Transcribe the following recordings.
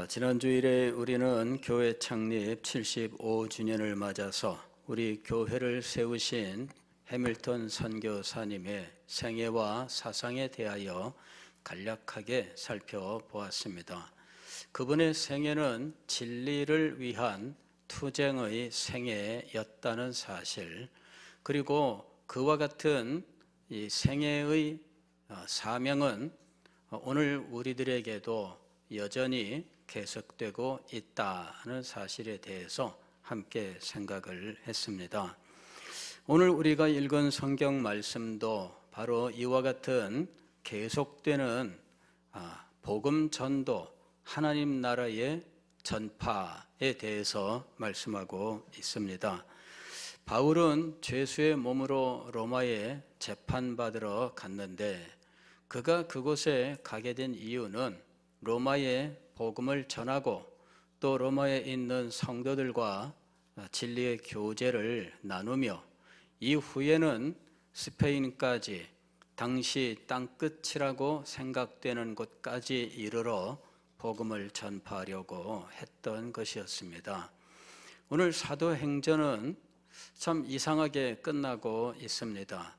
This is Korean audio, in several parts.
지난 주일에 우리는 교회 창립 75주년을 맞아서 우리 교회를 세우신 해밀턴 선교사님의 생애와 사상에 대하여 간략하게 살펴보았습니다. 그분의 생애는 진리를 위한 투쟁의 생애였다는 사실, 그리고 그와 같은 이 생애의 사명은 오늘 우리들에게도 여전히 계속되고 있다는 사실에 대해서 함께 생각을 했습니다. 오늘 우리가 읽은 성경 말씀도 바로 이와 같은 계속되는 복음 전도, 하나님 나라의 전파에 대해서 말씀하고 있습니다. 바울은 죄수의 몸으로 로마에 재판받으러 갔는데 그가 그곳에 가게 된 이유는 로마에 복음을 전하고 또 로마에 있는 성도들과 진리의 교제를 나누며 이후에는 스페인까지 당시 땅끝이라고 생각되는 곳까지 이르러 복음을 전파하려고 했던 것이었습니다. 오늘 사도행전은 참 이상하게 끝나고 있습니다.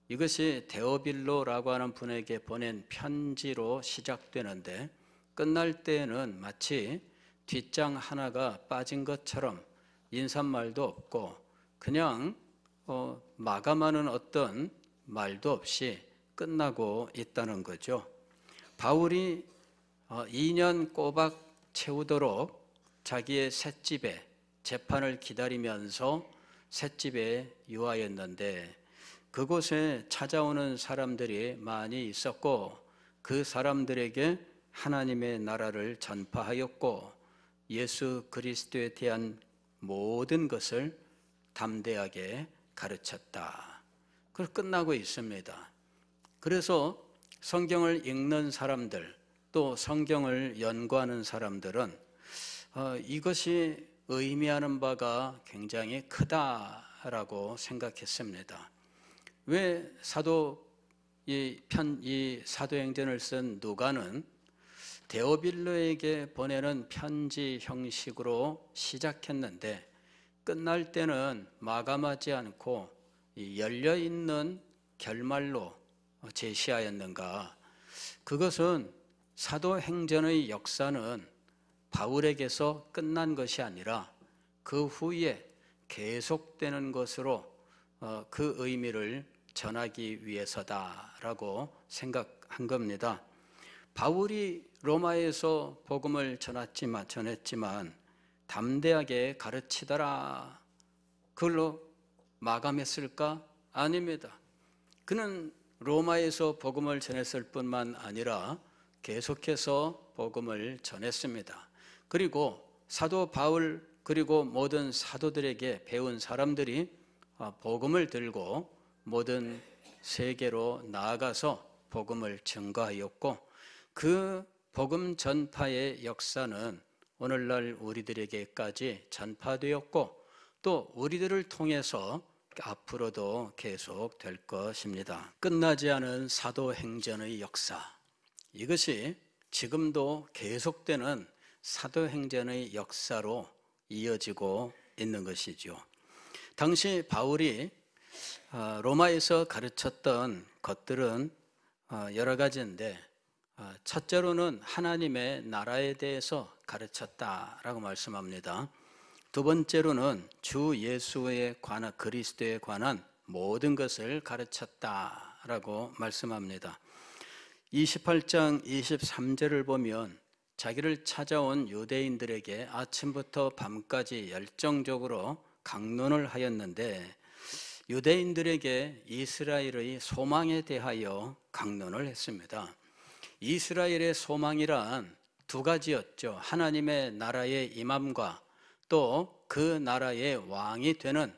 이것이 데오빌로라고 하는 분에게 보낸 편지로 시작되는데 끝날 때에는 마치 뒷장 하나가 빠진 것처럼 인사말도 없고 그냥 마감하는 어떤 말도 없이 끝나고 있다는 거죠. 바울이 2년 꼬박 채우도록 자기의 셋집에 재판을 기다리면서 셋집에 유하였는데 그곳에 찾아오는 사람들이 많이 있었고 그 사람들에게 하나님의 나라를 전파하였고 예수 그리스도에 대한 모든 것을 담대하게 가르쳤다. 그걸 끝나고 있습니다. 그래서 성경을 읽는 사람들 또 성경을 연구하는 사람들은 이것이 의미하는 바가 굉장히 크다라고 생각했습니다. 왜 이 사도행전을 쓴 누가는 데오빌로에게 보내는 편지 형식으로 시작했는데 끝날 때는 마감하지 않고 열려있는 결말로 제시하였는가? 그것은 사도행전의 역사는 바울에게서 끝난 것이 아니라 그 후에 계속되는 것으로 그 의미를 전하기 위해서다라고 생각한 겁니다. 바울이 로마에서 복음을 전했지만 담대하게 가르치더라. 그걸로 마감했을까? 아닙니다. 그는 로마에서 복음을 전했을 뿐만 아니라 계속해서 복음을 전했습니다. 그리고 사도 바울 그리고 모든 사도들에게 배운 사람들이 복음을 들고 모든 세계로 나아가서 복음을 증거하였고 그 복음 전파의 역사는 오늘날 우리들에게까지 전파되었고 또 우리들을 통해서 앞으로도 계속될 것입니다. 끝나지 않은 사도행전의 역사, 이것이 지금도 계속되는 사도행전의 역사로 이어지고 있는 것이죠. 당시 바울이 로마에서 가르쳤던 것들은 여러 가지인데 첫째로는 하나님의 나라에 대해서 가르쳤다라고 말씀합니다. 두 번째로는 주 예수에 관한 그리스도에 관한 모든 것을 가르쳤다라고 말씀합니다. 28장 23절을 보면 자기를 찾아온 유대인들에게 아침부터 밤까지 열정적으로 강론을 하였는데 유대인들에게 이스라엘의 소망에 대하여 강론을 했습니다. 이스라엘의 소망이란 두 가지였죠. 하나님의 나라의 임함과 또 그 나라의 왕이 되는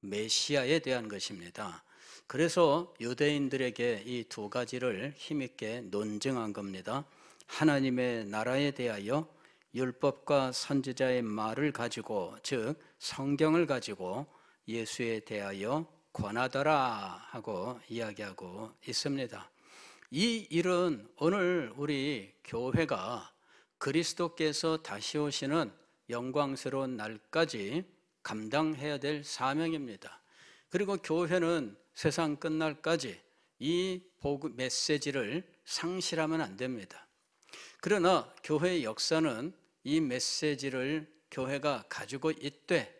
메시아에 대한 것입니다. 그래서 유대인들에게 이 두 가지를 힘있게 논증한 겁니다. 하나님의 나라에 대하여 율법과 선지자의 말을 가지고 즉 성경을 가지고 예수에 대하여 권하더라 하고 이야기하고 있습니다. 이 일은 오늘 우리 교회가 그리스도께서 다시 오시는 영광스러운 날까지 감당해야 될 사명입니다. 그리고 교회는 세상 끝날까지 이 복음 메시지를 상실하면 안 됩니다. 그러나 교회의 역사는 이 메시지를 교회가 가지고 있되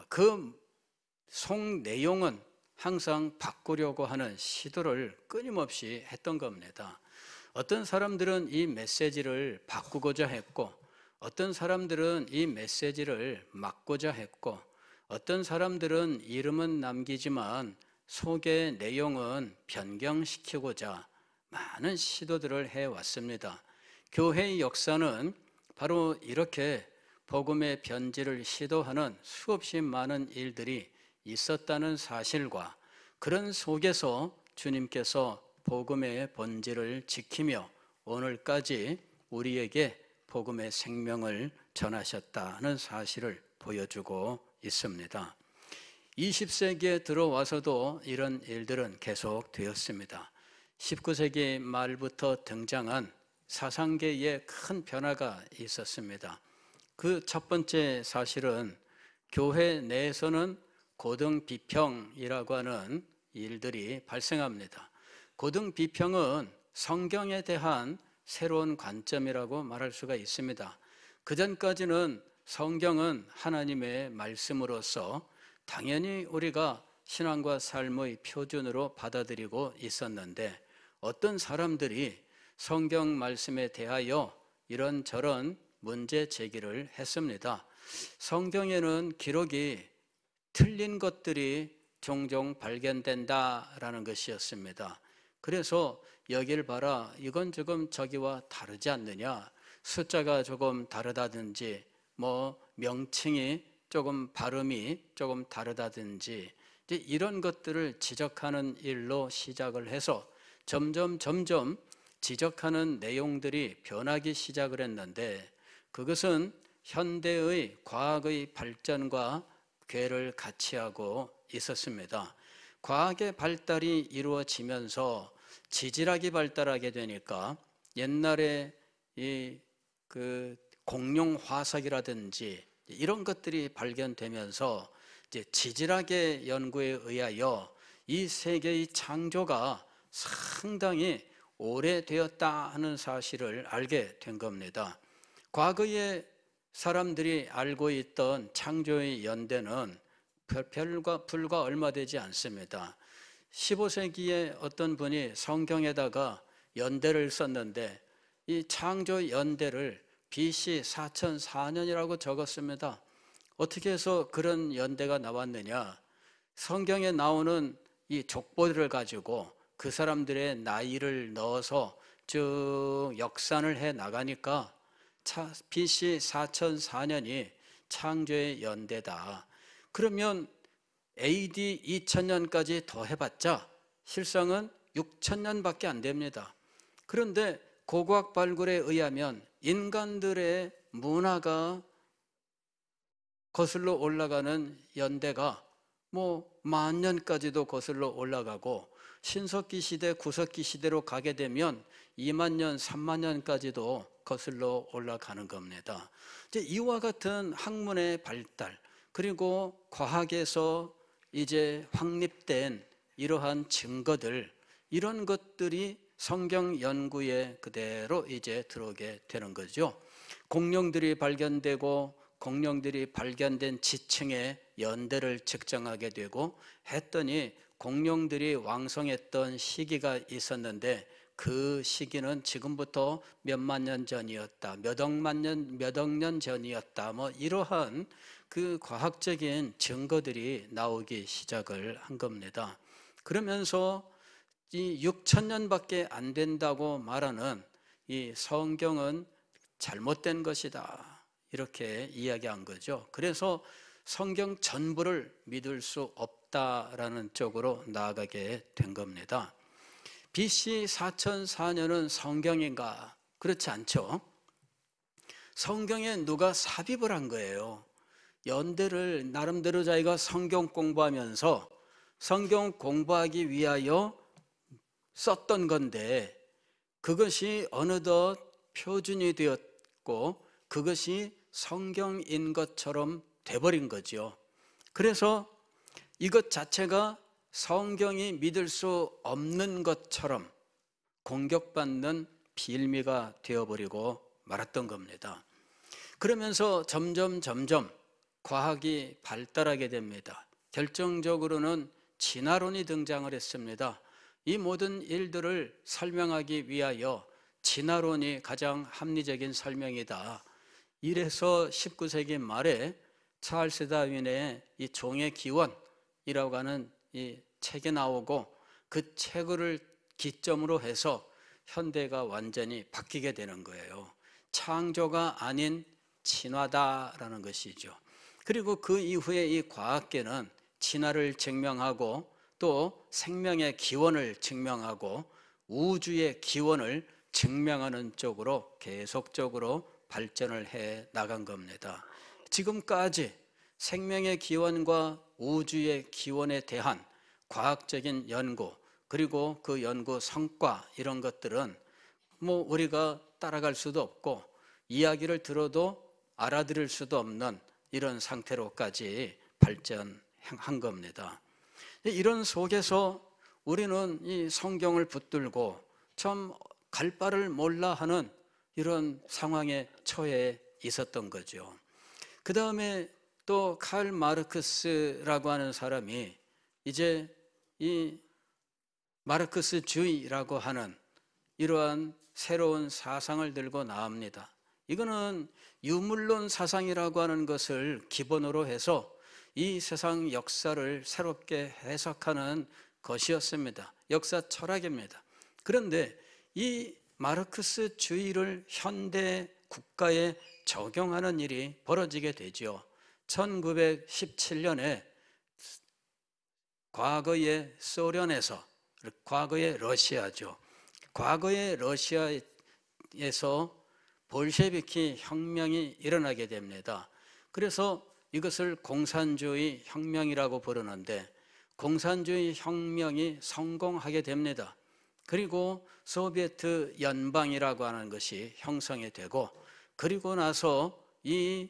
그 속 내용은 항상 바꾸려고 하는 시도를 끊임없이 했던 겁니다. 어떤 사람들은 이 메시지를 바꾸고자 했고, 어떤 사람들은 이 메시지를 막고자 했고, 어떤 사람들은 이름은 남기지만 속의 내용은 변경시키고자 많은 시도들을 해왔습니다. 교회의 역사는 바로 이렇게 복음의 변질을 시도하는 수없이 많은 일들이 있었다는 사실과 그런 속에서 주님께서 복음의 본질을 지키며 오늘까지 우리에게 복음의 생명을 전하셨다는 사실을 보여주고 있습니다. 20세기에 들어와서도 이런 일들은 계속되었습니다. 19세기 말부터 등장한 사상계에 큰 변화가 있었습니다. 그 첫 번째 사실은 교회 내에서는 고등비평이라고 하는 일들이 발생합니다. 고등비평은 성경에 대한 새로운 관점이라고 말할 수가 있습니다. 그전까지는 성경은 하나님의 말씀으로서 당연히 우리가 신앙과 삶의 표준으로 받아들이고 있었는데, 어떤 사람들이 성경 말씀에 대하여 이런저런 문제 제기를 했습니다. 성경에는 기록이 틀린 것들이 종종 발견된다라는 것이었습니다. 그래서 여길 봐라, 이건 조금 저기와 다르지 않느냐, 숫자가 조금 다르다든지 명칭이 조금 발음이 조금 다르다든지 이제 이런 것들을 지적하는 일로 시작을 해서 점점 지적하는 내용들이 변하기 시작을 했는데, 그것은 현대의 과학의 발전과 궤를 같이 하고 있었습니다. 과학의 발달이 이루어지면서 지질학이 발달하게 되니까 옛날에 그 공룡 화석이라든지 이런 것들이 발견되면서 이제 지질학의 연구에 의하여 이 세계의 창조가 상당히 오래되었다 하는 사실을 알게 된 겁니다. 과거에 사람들이 알고 있던 창조의 연대는 불과 얼마 되지 않습니다. 15세기에 어떤 분이 성경에다가 연대를 썼는데 이 창조 연대를 BC 4004년이라고 적었습니다. 어떻게 해서 그런 연대가 나왔느냐? 성경에 나오는 이 족보들을 가지고 그 사람들의 나이를 넣어서 쭉 역산을 해 나가니까 BC 4004년이 창조의 연대다. 그러면 AD 2000년까지 더 해봤자 실상은 6000년밖에 안 됩니다. 그런데 고고학 발굴에 의하면 인간들의 문화가 거슬러 올라가는 연대가 10,000년까지도 거슬러 올라가고, 신석기 시대, 구석기 시대로 가게 되면 20,000년, 30,000년까지도 거슬러 올라가는 겁니다. 이제 이와 같은 학문의 발달, 그리고 과학에서 이제 확립된 이러한 증거들, 이런 것들이 성경 연구에 그대로 이제 들어오게 되는 거죠. 공룡들이 발견되고 공룡들이 발견된 지층의 연대를 측정하게 되고 했더니 공룡들이 왕성했던 시기가 있었는데 그 시기는 지금부터 몇만 년 전이었다, 몇 억 년 전이었다, 이러한 그 과학적인 증거들이 나오기 시작을 한 겁니다. 그러면서 이 6,000년밖에 안 된다고 말하는 이 성경은 잘못된 것이다, 이렇게 이야기한 거죠. 그래서 성경 전부를 믿을 수 없다라는 쪽으로 나아가게 된 겁니다. BC 4004년은 성경인가? 그렇지 않죠. 성경에 누가 삽입을 한 거예요. 연대를 나름대로 자기가 성경 공부하면서 성경 공부하기 위하여 썼던 건데, 그것이 어느덧 표준이 없고 그것이 성경인 것처럼 돼버린 거죠. 그래서 이것 자체가 성경이 믿을 수 없는 것처럼 공격받는 빌미가 되어버리고 말았던 겁니다. 그러면서 점점 과학이 발달하게 됩니다. 결정적으로는 진화론이 등장을 했습니다. 이 모든 일들을 설명하기 위하여 진화론이 가장 합리적인 설명이다. 이래서 19세기 말에 찰스 다윈의 이 종의 기원이라고 하는 이 책이 나오고 그 책을 기점으로 해서 현대가 완전히 바뀌게 되는 거예요. 창조가 아닌 진화다라는 것이죠. 그리고 그 이후에 이 과학계는 진화를 증명하고 또 생명의 기원을 증명하고 우주의 기원을 증명하는 쪽으로 계속적으로 발전을 해 나간 겁니다. 지금까지 생명의 기원과 우주의 기원에 대한 과학적인 연구, 그리고 그 연구 성과, 이런 것들은 뭐 우리가 따라갈 수도 없고 이야기를 들어도 알아들을 수도 없는 이런 상태로까지 발전한 겁니다. 이런 속에서 우리는 이 성경을 붙들고 참 갈 바를 몰라 하는 이런 상황에 처해 있었던 거죠. 그 다음에 또 칼 마르크스라고 하는 사람이 이제 이 마르크스주의라고 하는 이러한 새로운 사상을 들고 나옵니다. 이거는 유물론 사상이라고 하는 것을 기본으로 해서 이 세상 역사를 새롭게 해석하는 것이었습니다. 역사 철학입니다. 그런데 이 마르크스주의를 현대 국가에 적용하는 일이 벌어지게 되죠. 1917년에 과거의 소련에서, 과거의 러시아죠. 과거의 러시아에서 볼셰비키 혁명이 일어나게 됩니다. 그래서 이것을 공산주의 혁명이라고 부르는데, 공산주의 혁명이 성공하게 됩니다. 그리고 소비에트 연방이라고 하는 것이 형성이 되고, 그리고 나서 이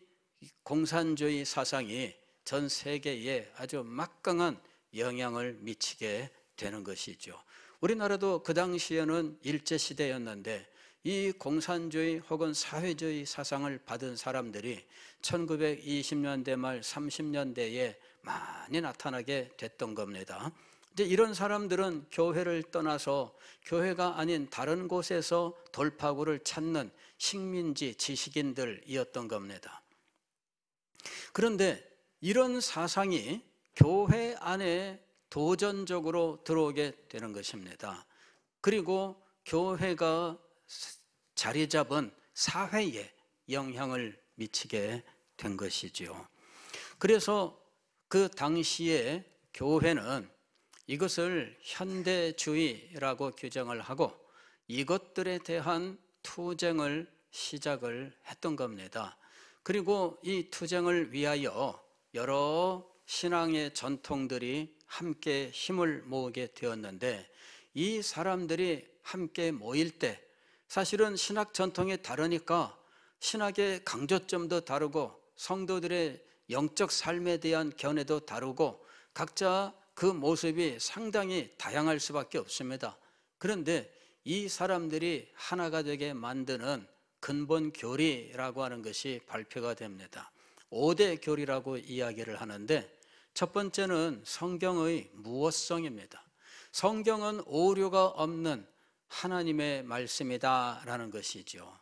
공산주의 사상이 전 세계에 아주 막강한 영향을 미치게 되는 것이죠. 우리나라도 그 당시에는 일제시대였는데 이 공산주의 혹은 사회주의 사상을 받은 사람들이 1920년대 말 30년대에 많이 나타나게 됐던 겁니다. 이제 이런 사람들은 교회를 떠나서 교회가 아닌 다른 곳에서 돌파구를 찾는 식민지 지식인들이었던 겁니다. 그런데 이런 사상이 교회 안에 도전적으로 들어오게 되는 것입니다. 그리고 교회가 자리 잡은 사회에 영향을 미치게 된 것이죠. 그래서 그 당시에 교회는 이것을 현대주의라고 규정을 하고 이것들에 대한 투쟁을 시작을 했던 겁니다. 그리고 이 투쟁을 위하여 여러 신앙의 전통들이 함께 힘을 모으게 되었는데, 이 사람들이 함께 모일 때 사실은 신학 전통이 다르니까 신학의 강조점도 다르고 성도들의 영적 삶에 대한 견해도 다르고 각자 그 모습이 상당히 다양할 수밖에 없습니다. 그런데 이 사람들이 하나가 되게 만드는 근본 교리라고 하는 것이 발표가 됩니다. 5대 교리라고 이야기를 하는데, 첫 번째는 성경의 무엇성입니다. 성경은 오류가 없는 하나님의 말씀이다라는 것이죠.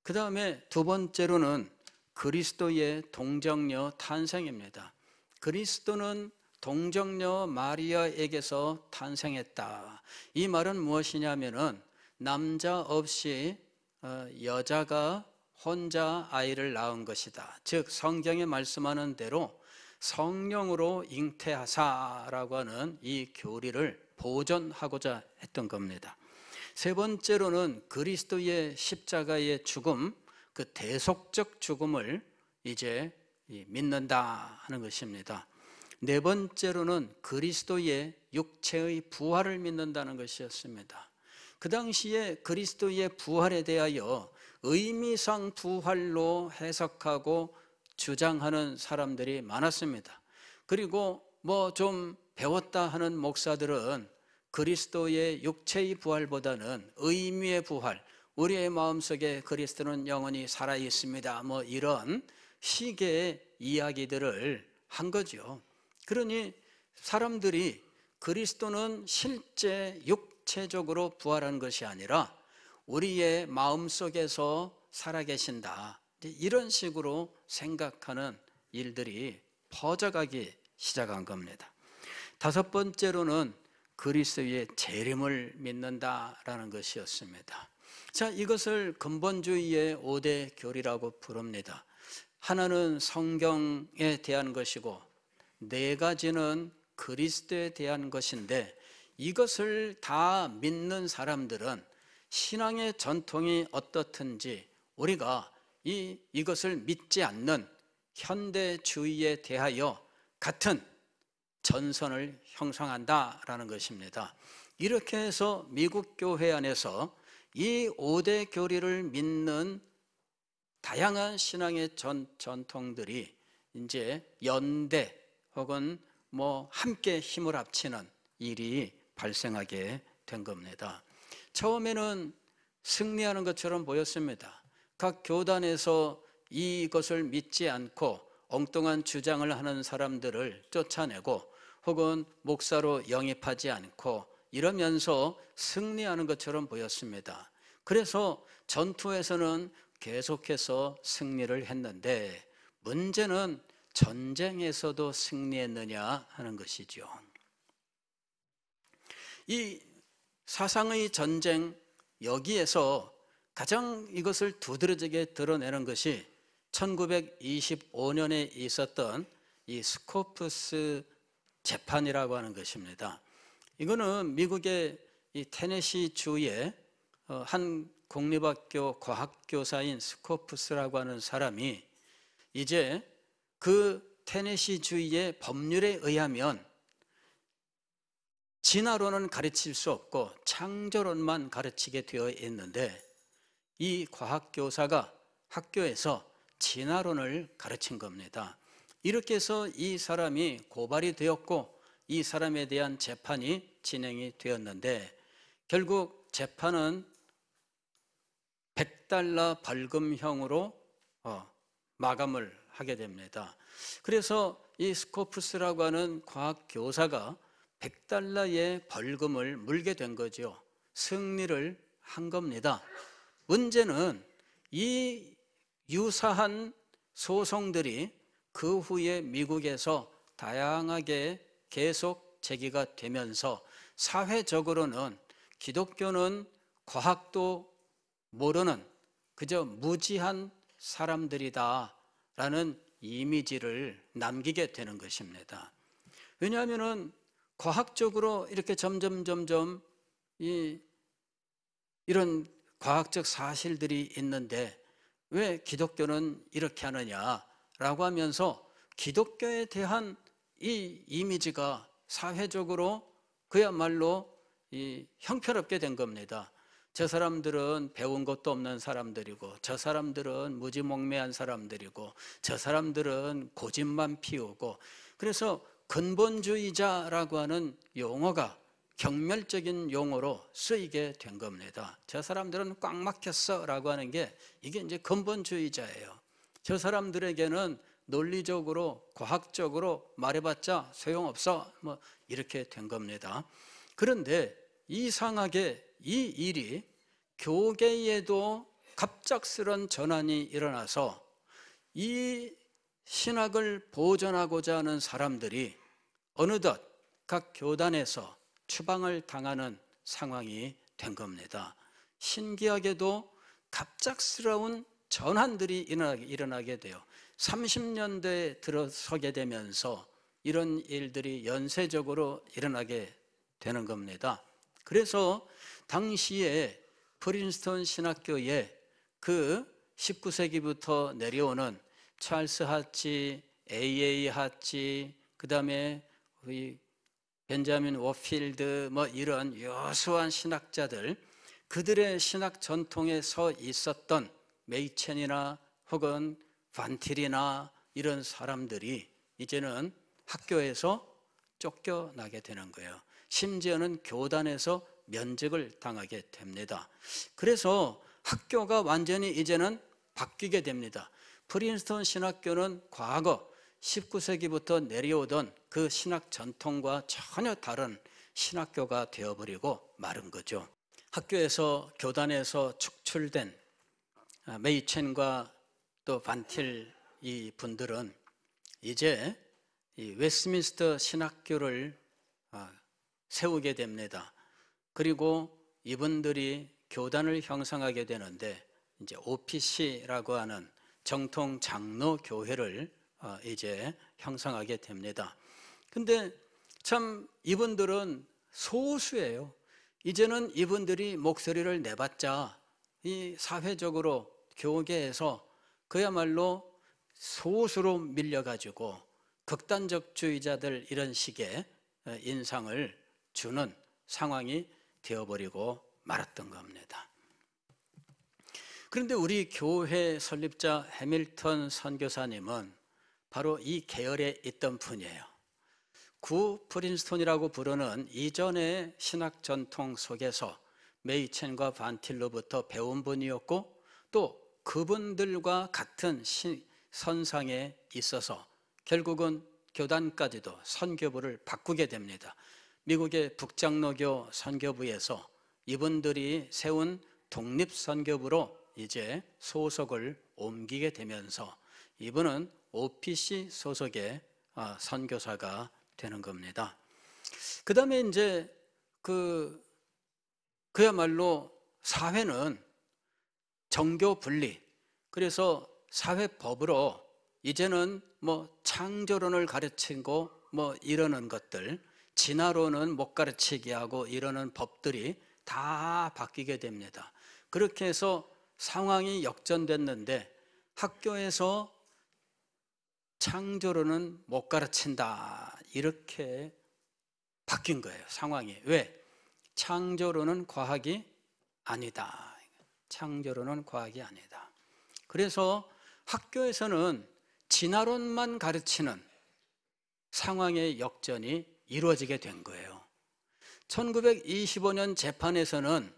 그 다음에 두 번째로는 그리스도의 동정녀 탄생입니다. 그리스도는 동정녀 마리아에게서 탄생했다. 이 말은 무엇이냐면은 남자 없이 여자가 혼자 아이를 낳은 것이다. 즉 성경에 말씀하는 대로 성령으로 잉태하사라고 하는 이 교리를 보존하고자 했던 겁니다. 세 번째로는 그리스도의 십자가의 죽음, 그 대속적 죽음을 이제 믿는다 하는 것입니다. 네 번째로는 그리스도의 육체의 부활을 믿는다는 것이었습니다. 그 당시에 그리스도의 부활에 대하여 의미상 부활로 해석하고 주장하는 사람들이 많았습니다. 그리고 뭐 좀 배웠다 하는 목사들은 그리스도의 육체의 부활보다는 의미의 부활, 우리의 마음속에 그리스도는 영원히 살아 있습니다, 뭐 이런 식의 이야기들을 한 거죠. 그러니 사람들이 그리스도는 실제 육체적으로 부활한 것이 아니라 우리의 마음속에서 살아계신다, 이런 식으로 생각하는 일들이 퍼져가기 시작한 겁니다. 다섯 번째로는 그리스도의 재림을 믿는다라는 것이었습니다. 자, 이것을 근본주의의 5대 교리라고 부릅니다. 하나는 성경에 대한 것이고, 네 가지는 그리스도에 대한 것인데, 이것을 다 믿는 사람들은 신앙의 전통이 어떻든지 우리가 이것을 믿지 않는 현대주의에 대하여 같은 전선을 형성한다라는 것입니다. 이렇게 해서 미국 교회 안에서 이 5대 교리를 믿는 다양한 신앙의 전통들이 이제 연대 혹은 뭐 함께 힘을 합치는 일이 발생하게 된 겁니다. 처음에는 승리하는 것처럼 보였습니다. 각 교단에서 이것을 믿지 않고 엉뚱한 주장을 하는 사람들을 쫓아내고 혹은 목사로 영입하지 않고 이러면서 승리하는 것처럼 보였습니다. 그래서 전투에서는 계속해서 승리를 했는데, 문제는 전쟁에서도 승리했느냐 하는 것이죠. 이 사상의 전쟁, 여기에서 가장 이것을 두드러지게 드러내는 것이 1925년에 있었던 이 스코프스 재판이라고 하는 것입니다. 이거는 미국의 이 테네시 주의 한 공립학교 과학교사인 스코프스라고 하는 사람이 이제 그 테네시 주의 법률에 의하면 진화론은 가르칠 수 없고 창조론만 가르치게 되어 있는데, 이 과학교사가 학교에서 진화론을 가르친 겁니다. 이렇게 해서 이 사람이 고발이 되었고 이 사람에 대한 재판이 진행이 되었는데, 결국 재판은 $100 벌금형으로 마감을 하게 됩니다. 그래서 이 스코프스라고 하는 과학교사가 $100의 벌금을 물게 된 거죠. 승리를 한 겁니다. 문제는 이 유사한 소송들이 그 후에 미국에서 다양하게 계속 제기가 되면서 사회적으로는 기독교는 과학도 모르는 그저 무지한 사람들이다라는 이미지를 남기게 되는 것입니다. 왜냐하면 과학적으로 이렇게 점점 이런 과학적 사실들이 있는데 왜 기독교는 이렇게 하느냐라고 하면서 기독교에 대한 이 이미지가 사회적으로 그야말로 형편없게 된 겁니다. 저 사람들은 배운 것도 없는 사람들이고, 저 사람들은 무지몽매한 사람들이고, 저 사람들은 고집만 피우고, 그래서 근본주의자라고 하는 용어가 경멸적인 용어로 쓰이게 된 겁니다. 저 사람들은 꽉 막혔어 라고 하는 게 이게 이제 근본주의자예요. 저 사람들에게는 논리적으로 과학적으로 말해봤자 소용없어, 뭐 이렇게 된 겁니다. 그런데 이상하게 이 일이 교계에도 갑작스런 전환이 일어나서 이 신학을 보존하고자 하는 사람들이 어느덧 각 교단에서 추방을 당하는 상황이 된 겁니다. 신기하게도 갑작스러운 전환들이 일어나게 돼요. 30년대에 들어서게 되면서 이런 일들이 연쇄적으로 일어나게 되는 겁니다. 그래서 당시에 프린스턴 신학교에 그 19세기부터 내려오는 찰스 하치, A.A. 하치, 그 다음에 벤자민 워필드 뭐 이런 유수한 신학자들, 그들의 신학 전통에 서 있었던 메이첸이나 혹은 반틸이나 이런 사람들이 이제는 학교에서 쫓겨나게 되는 거예요. 심지어는 교단에서 면직을 당하게 됩니다. 그래서 학교가 완전히 이제는 바뀌게 됩니다. 프린스턴 신학교는 과거 19세기부터 내려오던 그 신학 전통과 전혀 다른 신학교가 되어버리고 마른 거죠. 학교에서 교단에서 축출된 메이첸과 또 반틸 이 분들은 이제 이 웨스트민스터 신학교를 세우게 됩니다. 그리고 이분들이 교단을 형성하게 되는데 이제 OPC라고 하는 정통 장로 교회를 이제 형성하게 됩니다. 근데 참 이분들은 소수예요. 이제는 이분들이 목소리를 내봤자 이 사회적으로 교계에서 그야말로 소수로 밀려가지고 극단적 주의자들 이런 식의 인상을 주는 상황이 되어버리고 말았던 겁니다. 그런데 우리 교회 설립자 해밀턴 선교사님은 바로 이 계열에 있던 분이에요. 구 프린스톤이라고 부르는 이전의 신학 전통 속에서 메이첸과 반틸로부터 배운 분이었고 또 그분들과 같은 선상에 있어서 결국은 교단까지도 선교부를 바꾸게 됩니다. 미국의 북장로교 선교부에서 이분들이 세운 독립선교부로 이제 소속을 옮기게 되면서 이분은 OPC 소속의 선교사가 되는 겁니다. 그 다음에 이제 그야말로 사회는 정교 분리, 그래서 사회법으로 이제는 뭐 창조론을 가르치고 뭐 이러는 것들, 진화론은 못 가르치게 하고 이러는 법들이 다 바뀌게 됩니다. 그렇게 해서 상황이 역전됐는데 학교에서 창조론은 못 가르친다 이렇게 바뀐 거예요. 상황이. 왜? 창조론은 과학이 아니다. 창조론은 과학이 아니다. 그래서 학교에서는 진화론만 가르치는 상황의 역전이 이루어지게 된 거예요. 1925년 재판에서는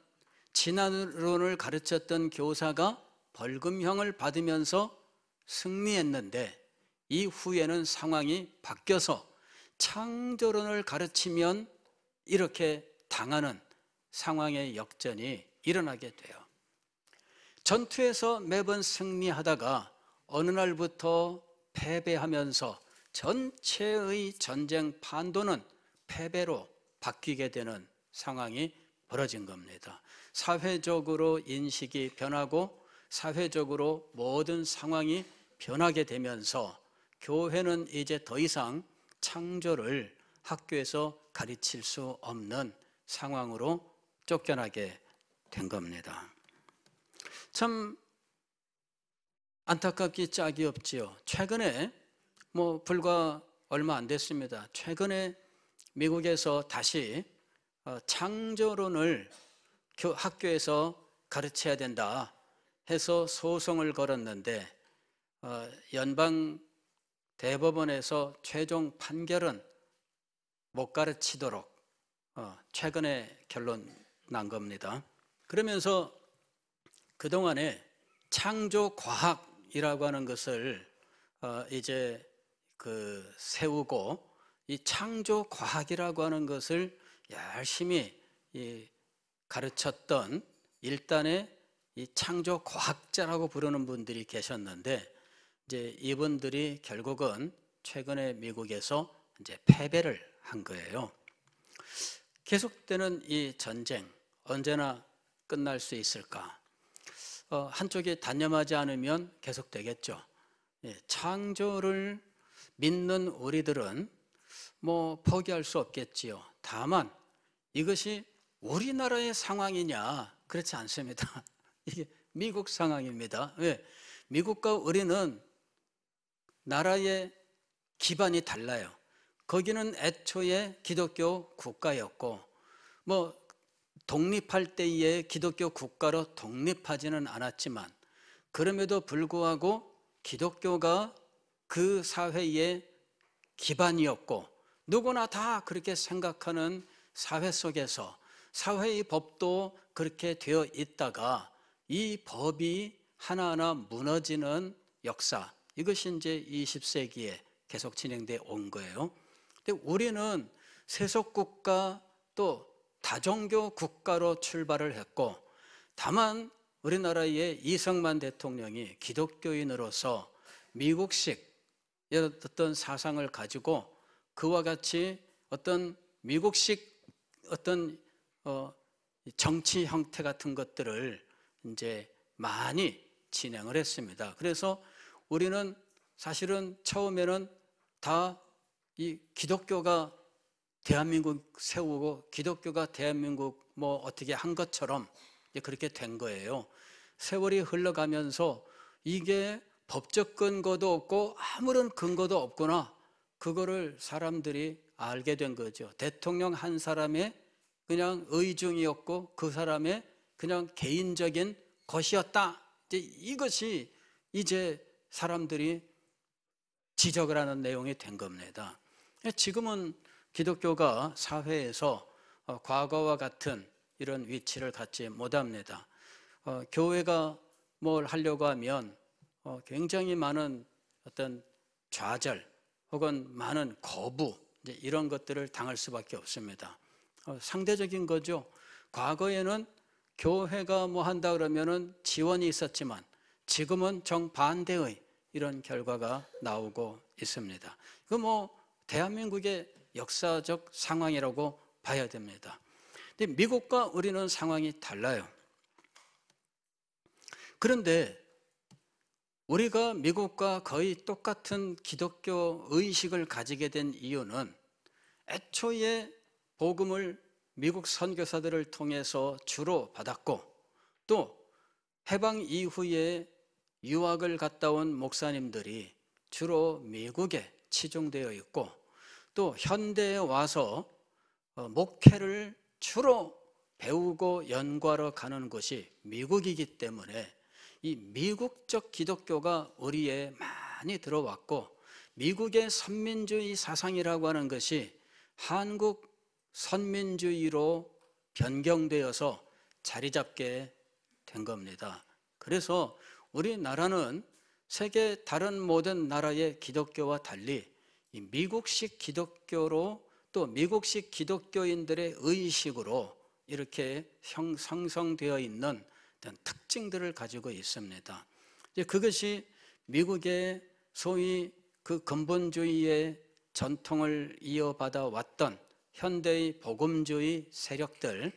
진화론을 가르쳤던 교사가 벌금형을 받으면서 승리했는데 이후에는 상황이 바뀌어서 창조론을 가르치면 이렇게 당하는 상황의 역전이 일어나게 돼요. 전투에서 매번 승리하다가 어느 날부터 패배하면서 전체의 전쟁 판도는 패배로 바뀌게 되는 상황이 벌어진 겁니다. 사회적으로 인식이 변하고 사회적으로 모든 상황이 변하게 되면서 교회는 이제 더 이상 창조를 학교에서 가르칠 수 없는 상황으로 쫓겨나게 된 겁니다. 참 안타깝기 짝이 없지요. 최근에 불과 얼마 안 됐습니다. 최근에 미국에서 다시 창조론을 학교에서 가르쳐야 된다 해서 소송을 걸었는데 연방 대법원에서 최종 판결은 못 가르치도록 최근에 결론 난 겁니다. 그러면서 그동안에 창조과학이라고 하는 것을 이제 세우고 이 창조과학이라고 하는 것을 열심히 가르쳤던 일단의 이 창조과학자라고 부르는 분들이 계셨는데 이제 이분들이 결국은 최근에 미국에서 이제 패배를 한 거예요. 계속되는 이 전쟁 언제나 끝날 수 있을까? 한쪽이 단념하지 않으면 계속되겠죠. 창조를 믿는 우리들은 포기할 수 없겠지요. 다만 이것이 우리나라의 상황이냐? 그렇지 않습니다. 이게 미국 상황입니다. 왜? 미국과 우리는 나라의 기반이 달라요. 거기는 애초에 기독교 국가였고 독립할 때의 기독교 국가로 독립하지는 않았지만 그럼에도 불구하고 기독교가 그 사회의 기반이었고 누구나 다 그렇게 생각하는 사회 속에서 사회의 법도 그렇게 되어 있다가 이 법이 하나하나 무너지는 역사, 이것이 이제 20세기에 계속 진행돼 온 거예요. 근데 우리는 세속국가 또 다종교 국가로 출발을 했고, 다만 우리나라의 이승만 대통령이 기독교인으로서 미국식 어떤 사상을 가지고 그와 같이 어떤 미국식 어떤 정치 형태 같은 것들을 이제 많이 진행을 했습니다. 그래서 우리는 사실은 처음에는 다 이 기독교가 대한민국 세우고 기독교가 대한민국 뭐 어떻게 한 것처럼 그렇게 된 거예요. 세월이 흘러가면서 이게 법적 근거도 없고 아무런 근거도 없구나, 그거를 사람들이 알게 된 거죠. 대통령 한 사람의 그냥 의중이었고 그 사람의 그냥 개인적인 것이었다. 이것이 이제 사람들이 지적을 하는 내용이 된 겁니다. 지금은 기독교가 사회에서 과거와 같은 이런 위치를 갖지 못합니다. 교회가 뭘 하려고 하면 굉장히 많은 어떤 좌절 혹은 많은 거부, 이제 이런 것들을 당할 수밖에 없습니다. 상대적인 거죠. 과거에는 교회가 뭐 한다 그러면은 지원이 있었지만 지금은 정반대의 이런 결과가 나오고 있습니다. 그 뭐 대한민국의 역사적 상황이라고 봐야 됩니다. 근데 미국과 우리는 상황이 달라요. 그런데 우리가 미국과 거의 똑같은 기독교 의식을 가지게 된 이유는 애초에 복음을 미국 선교사들을 통해서 주로 받았고, 또 해방 이후에 유학을 갔다 온 목사님들이 주로 미국에 치중되어 있고, 또 현대에 와서 목회를 주로 배우고 연구하러 가는 곳이 미국이기 때문에 이 미국적 기독교가 우리에 많이 들어왔고, 미국의 선민주의 사상이라고 하는 것이 한국 선민주의로 변경되어서 자리 잡게 된 겁니다. 그래서 우리나라는 세계 다른 모든 나라의 기독교와 달리 이 미국식 기독교로, 또 미국식 기독교인들의 의식으로 이렇게 형성되어 있는 어떤 특징들을 가지고 있습니다. 이제 그것이 미국의 소위 그 근본주의의 전통을 이어받아 왔던 현대의 복음주의 세력들,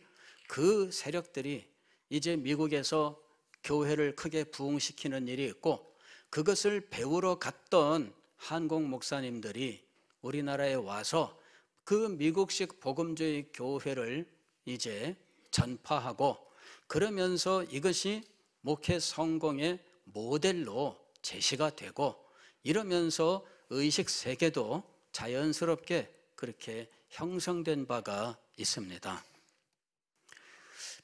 그 세력들이 이제 미국에서 교회를 크게 부흥시키는 일이 있고, 그것을 배우러 갔던 한국 목사님들이 우리나라에 와서 그 미국식 복음주의 교회를 이제 전파하고, 그러면서 이것이 목회 성공의 모델로 제시가 되고, 이러면서 의식 세계도 자연스럽게 그렇게 형성된 바가 있습니다.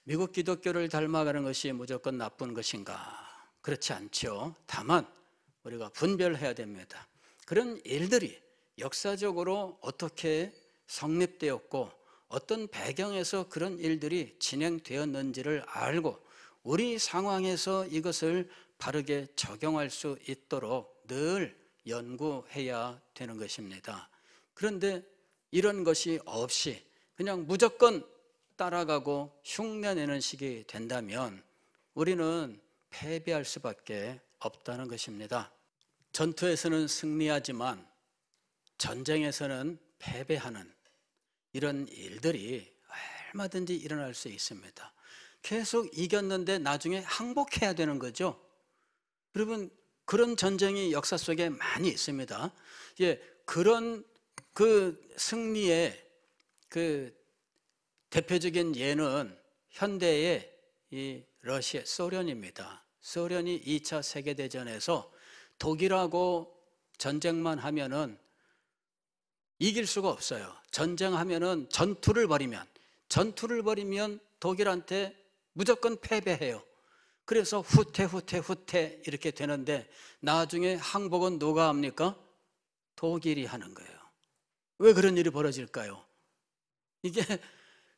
미국 기독교를 닮아가는 것이 무조건 나쁜 것인가? 그렇지 않죠. 다만 우리가 분별해야 됩니다. 그런 일들이 역사적으로 어떻게 성립되었고 어떤 배경에서 그런 일들이 진행되었는지를 알고 우리 상황에서 이것을 바르게 적용할 수 있도록 늘 연구해야 되는 것입니다. 그런데 이런 것이 없이 그냥 무조건 따라가고 흉내내는 식이 된다면 우리는 패배할 수밖에 없다는 것입니다. 전투에서는 승리하지만 전쟁에서는 패배하는 이런 일들이 얼마든지 일어날 수 있습니다. 계속 이겼는데 나중에 항복해야 되는 거죠. 여러분, 그런 전쟁이 역사 속에 많이 있습니다. 예, 그런 그 승리의 그 대표적인 예는 현대의 이 러시아, 소련입니다. 소련이 2차 세계대전에서 독일하고 전쟁만 하면은 이길 수가 없어요. 전쟁하면은 전투를 벌이면 독일한테 무조건 패배해요. 그래서 후퇴 이렇게 되는데 나중에 항복은 누가 합니까? 독일이 하는 거예요. 왜 그런 일이 벌어질까요? 이게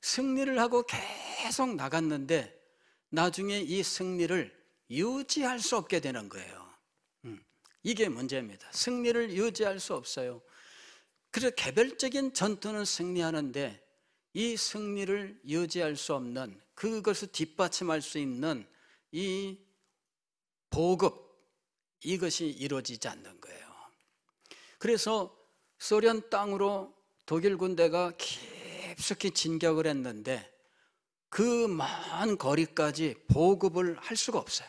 승리를 하고 계속 나갔는데 나중에 이 승리를 유지할 수 없게 되는 거예요. 이게 문제입니다. 승리를 유지할 수 없어요. 그래서 개별적인 전투는 승리하는데 이 승리를 유지할 수 없는, 그것을 뒷받침할 수 있는 이 보급, 이것이 이루어지지 않는 거예요. 그래서 소련 땅으로 독일 군대가 깊숙이 진격을 했는데 그 먼 거리까지 보급을 할 수가 없어요.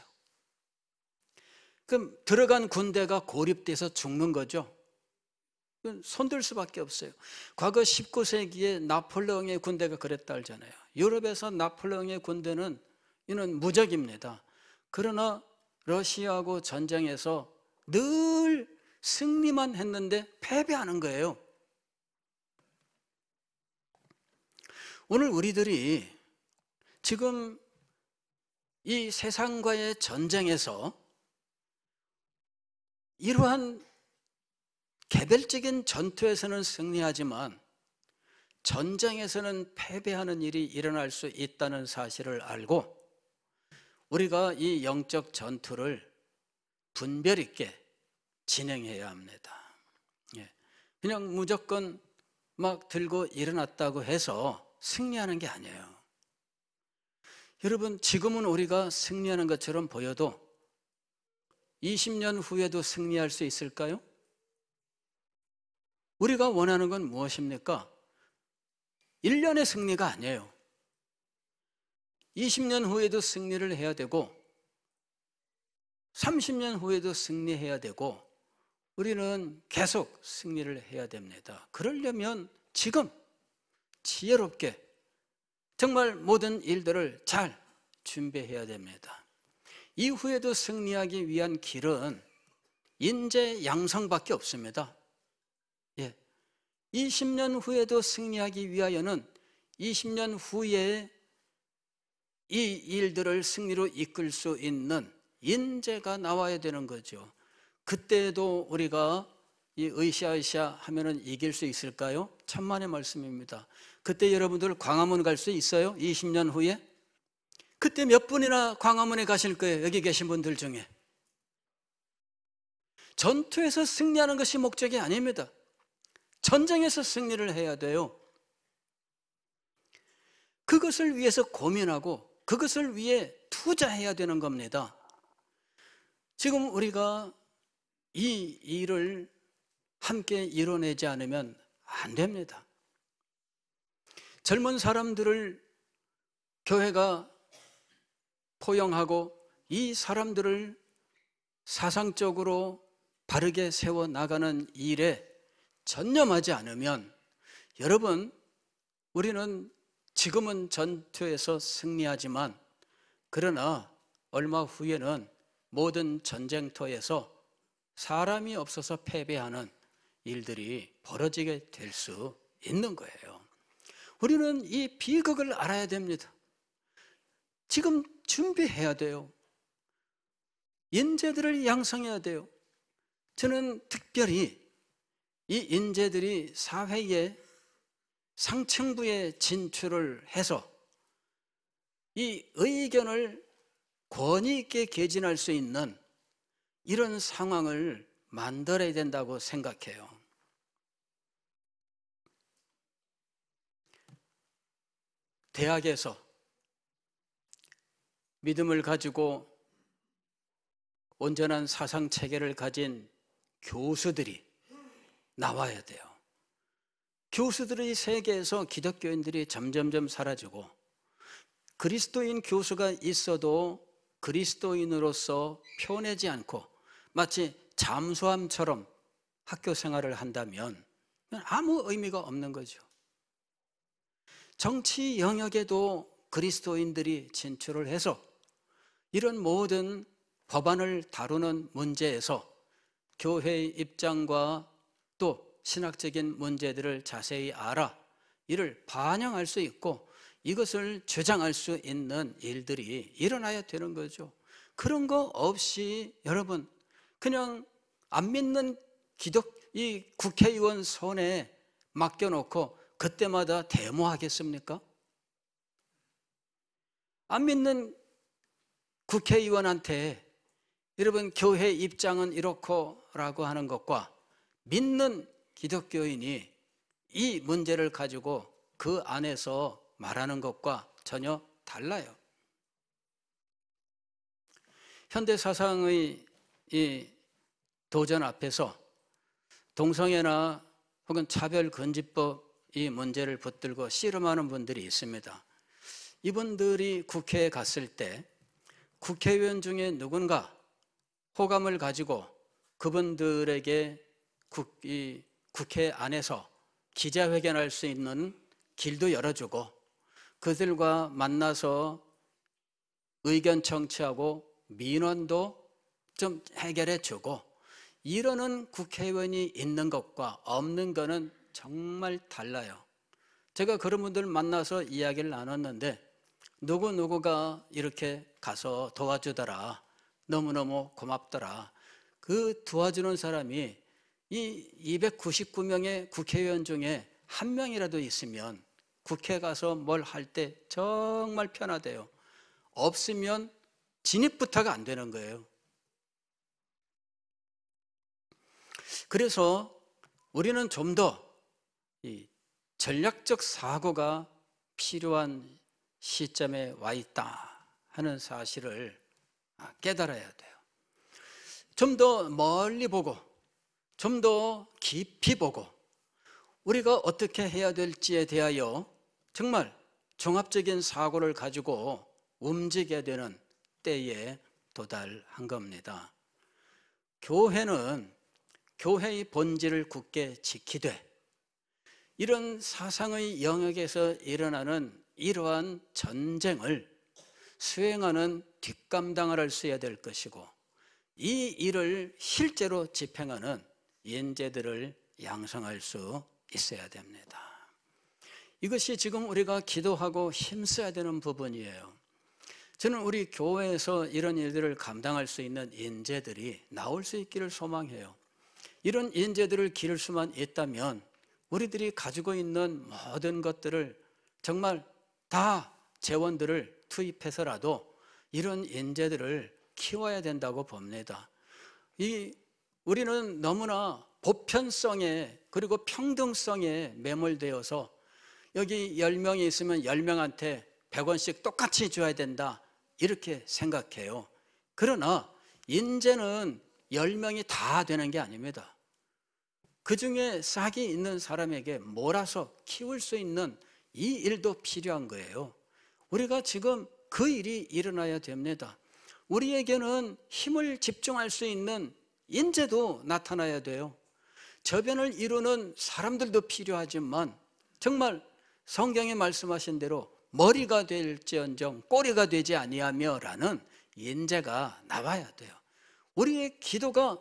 그럼 들어간 군대가 고립돼서 죽는 거죠. 손들 수밖에 없어요. 과거 19세기에 나폴레옹의 군대가 그랬다 하잖아요. 유럽에서 나폴레옹의 군대는 이는 무적입니다. 그러나 러시아하고 전쟁에서 늘 승리만 했는데 패배하는 거예요. 오늘 우리들이 지금 이 세상과의 전쟁에서 이러한 개별적인 전투에서는 승리하지만 전쟁에서는 패배하는 일이 일어날 수 있다는 사실을 알고 우리가 이 영적 전투를 분별 있게 진행해야 합니다. 그냥 무조건 막 들고 일어났다고 해서 승리하는 게 아니에요. 여러분, 지금은 우리가 승리하는 것처럼 보여도 20년 후에도 승리할 수 있을까요? 우리가 원하는 건 무엇입니까? 1년의 승리가 아니에요. 20년 후에도 승리를 해야 되고 30년 후에도 승리해야 되고 우리는 계속 승리를 해야 됩니다. 그러려면 지금 지혜롭게 정말 모든 일들을 잘 준비해야 됩니다. 이후에도 승리하기 위한 길은 인재 양성밖에 없습니다. 20년 후에도 승리하기 위하여는 20년 후에 이 일들을 승리로 이끌 수 있는 인재가 나와야 되는 거죠. 그때도 우리가 이 으쌰으쌰 하면은 이길 수 있을까요? 천만의 말씀입니다. 그때 여러분들 광화문 갈 수 있어요? 20년 후에? 그때 몇 분이나 광화문에 가실 거예요? 여기 계신 분들 중에. 전투에서 승리하는 것이 목적이 아닙니다. 전쟁에서 승리를 해야 돼요. 그것을 위해서 고민하고 그것을 위해 투자해야 되는 겁니다. 지금 우리가 이 일을 함께 이뤄내지 않으면 안 됩니다. 젊은 사람들을 교회가 포용하고 이 사람들을 사상적으로 바르게 세워나가는 일에 전념하지 않으면 여러분, 우리는 지금은 전투에서 승리하지만 그러나 얼마 후에는 모든 전쟁터에서 사람이 없어서 패배하는 일들이 벌어지게 될 수 있는 거예요. 우리는 이 비극을 알아야 됩니다. 지금 준비해야 돼요. 인재들을 양성해야 돼요. 저는 특별히 이 인재들이 사회의 상층부에 진출을 해서 이 의견을 권위 있게 개진할 수 있는 이런 상황을 만들어야 된다고 생각해요. 대학에서 믿음을 가지고 온전한 사상 체계를 가진 교수들이 나와야 돼요. 교수들의 세계에서 기독교인들이 점점점 사라지고 그리스도인 교수가 있어도 그리스도인으로서 표내지 않고 마치 잠수함처럼 학교 생활을 한다면 아무 의미가 없는 거죠. 정치 영역에도 그리스도인들이 진출을 해서 이런 모든 법안을 다루는 문제에서 교회의 입장과 또 신학적인 문제들을 자세히 알아 이를 반영할 수 있고 이것을 주장할 수 있는 일들이 일어나야 되는 거죠. 그런 거 없이 여러분 그냥 안 믿는 이 국회의원 손에 맡겨놓고 그때마다 데모하겠습니까? 안 믿는 국회의원한테 여러분 교회 입장은 이렇고라고 하는 것과 믿는 기독교인이 이 문제를 가지고 그 안에서 말하는 것과 전혀 달라요. 현대 사상의 이 도전 앞에서 동성애나 혹은 차별금지법 이 문제를 붙들고 씨름하는 분들이 있습니다. 이분들이 국회에 갔을 때 국회의원 중에 누군가 호감을 가지고 그분들에게 국회 안에서 기자회견할 수 있는 길도 열어주고 그들과 만나서 의견 청취하고 민원도 좀 해결해 주고 이러는 국회의원이 있는 것과 없는 것은 정말 달라요. 제가 그런 분들 만나서 이야기를 나눴는데 누구누구가 이렇게 가서 도와주더라, 너무너무 고맙더라. 그 도와주는 사람이 이 299명의 국회의원 중에 한 명이라도 있으면 국회 가서 뭘 할 때 정말 편하대요. 없으면 진입부터가 안 되는 거예요. 그래서 우리는 좀 더 전략적 사고가 필요한 시점에 와 있다 하는 사실을 깨달아야 돼요. 좀 더 멀리 보고 좀 더 깊이 보고 우리가 어떻게 해야 될지에 대하여 정말 종합적인 사고를 가지고 움직여야 되는 때에 도달한 겁니다. 교회는 교회의 본질을 굳게 지키되 이런 사상의 영역에서 일어나는 이러한 전쟁을 수행하는 뒷감당을 할 수 있어야 될 것이고 이 일을 실제로 집행하는 인재들을 양성할 수 있어야 됩니다. 이것이 지금 우리가 기도하고 힘써야 되는 부분이에요. 저는 우리 교회에서 이런 일들을 감당할 수 있는 인재들이 나올 수 있기를 소망해요. 이런 인재들을 기를 수만 있다면 우리들이 가지고 있는 모든 것들을 정말 다 재원들을 투입해서라도 이런 인재들을 키워야 된다고 봅니다. 우리는 너무나 보편성에 그리고 평등성에 매몰되어서 여기 10명이 있으면 10명한테 100원씩 똑같이 줘야 된다 이렇게 생각해요. 그러나 인재는 10명이 다 되는 게 아닙니다. 그 중에 싹이 있는 사람에게 몰아서 키울 수 있는 이 일도 필요한 거예요. 우리가 지금 그 일이 일어나야 됩니다. 우리에게는 힘을 집중할 수 있는 인재도 나타나야 돼요. 저변을 이루는 사람들도 필요하지만 정말 성경에 말씀하신 대로 머리가 될지언정 꼬리가 되지 아니하며 라는 인재가 나와야 돼요. 우리의 기도가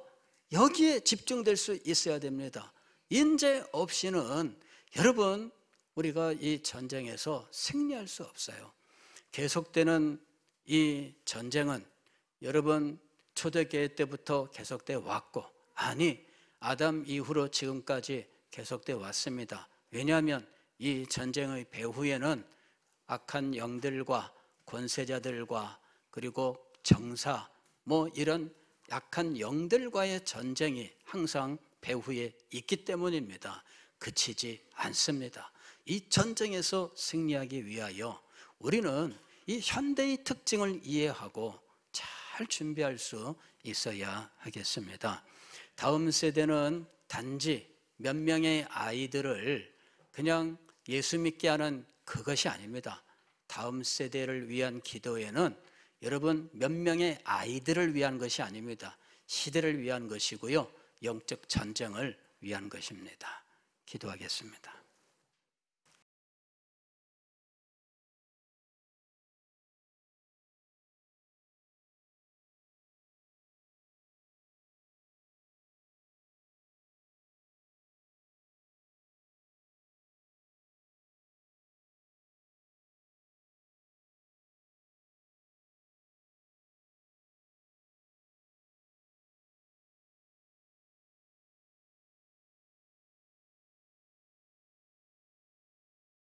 여기에 집중될 수 있어야 됩니다. 인재 없이는 여러분 우리가 이 전쟁에서 승리할 수 없어요. 계속되는 이 전쟁은 여러분 초대교회 때부터 계속돼 왔고 아니 아담 이후로 지금까지 계속돼 왔습니다. 왜냐하면 이 전쟁의 배후에는 악한 영들과 권세자들과 그리고 정사 이런 약한 영들과의 전쟁이 항상 배후에 있기 때문입니다. 그치지 않습니다. 이 전쟁에서 승리하기 위하여 우리는 이 현대의 특징을 이해하고 잘 준비할 수 있어야 하겠습니다. 다음 세대는 단지 몇 명의 아이들을 그냥 예수 믿게 하는 그것이 아닙니다. 다음 세대를 위한 기도에는 여러분 몇 명의 아이들을 위한 것이 아닙니다. 시대를 위한 것이고요. 영적 전쟁을 위한 것입니다. 기도하겠습니다.